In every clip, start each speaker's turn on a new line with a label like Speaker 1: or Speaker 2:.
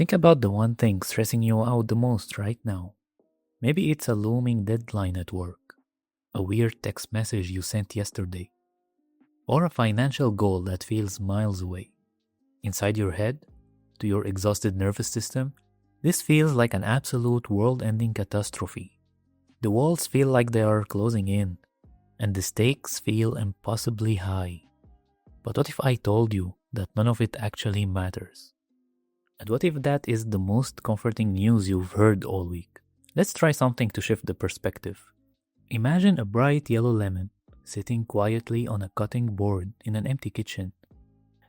Speaker 1: Think about the one thing stressing you out the most right now. Maybe it's a looming deadline at work, a weird text message you sent yesterday, or a financial goal that feels miles away. Inside your head, to your exhausted nervous system, this feels like an absolute world-ending catastrophe. The walls feel like they are closing in, and the stakes feel impossibly high. But what if I told you that none of it actually matters? And what if that is the most comforting news you've heard all week? Let's try something to shift the perspective. Imagine a bright yellow lemon sitting quietly on a cutting board in an empty kitchen.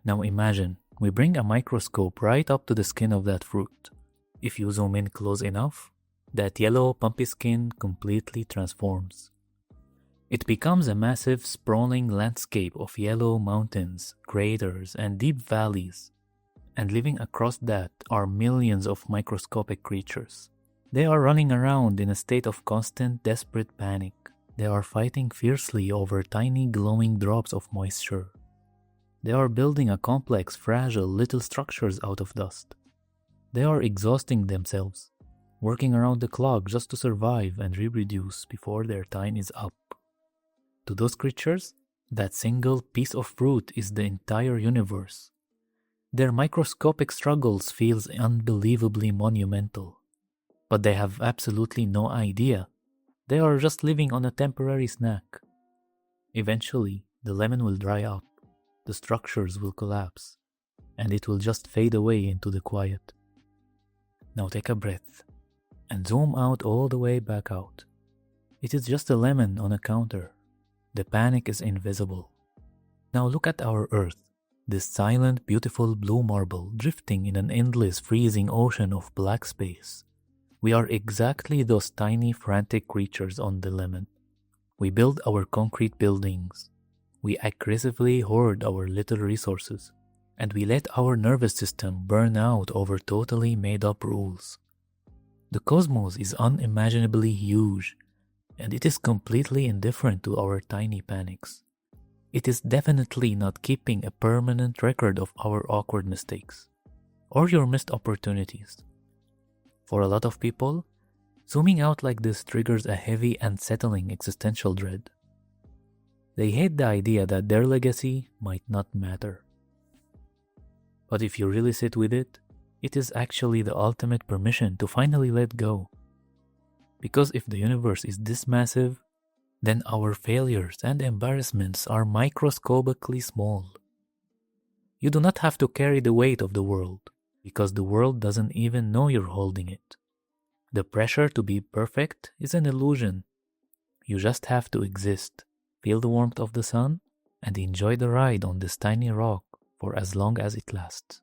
Speaker 1: Now imagine we bring a microscope right up to the skin of that fruit. If you zoom in close enough, that yellow pumpy skin completely transforms. It becomes a massive sprawling landscape of yellow mountains, craters, and deep valleys. And living across that are millions of microscopic creatures. They are running around in a state of constant, desperate panic. They are fighting fiercely over tiny glowing drops of moisture. They are building a complex, fragile little structures out of dust. They are exhausting themselves, working around the clock just to survive and reproduce before their time is up. To those creatures, that single piece of fruit is the entire universe. Their microscopic struggles feels unbelievably monumental, but they have absolutely no idea. They are just living on a temporary snack. Eventually, the lemon will dry up, the structures will collapse, and it will just fade away into the quiet. Now take a breath, and zoom out all the way back out. It is just a lemon on a counter. The panic is invisible. Now look at our Earth, this silent, beautiful blue marble drifting in an endless, freezing ocean of black space. We are exactly those tiny, frantic creatures on the lemon. We build our concrete buildings. We aggressively hoard our little resources. And we let our nervous system burn out over totally made-up rules. The cosmos is unimaginably huge, and it is completely indifferent to our tiny panics. It is definitely not keeping a permanent record of our awkward mistakes, or your missed opportunities. For a lot of people, zooming out like this triggers a heavy and settling existential dread. They hate the idea that their legacy might not matter. But if you really sit with it, it is actually the ultimate permission to finally let go. Because if the universe is this massive, then our failures and embarrassments are microscopically small. You do not have to carry the weight of the world, because the world doesn't even know you're holding it. The pressure to be perfect is an illusion. You just have to exist, feel the warmth of the sun, and enjoy the ride on this tiny rock for as long as it lasts.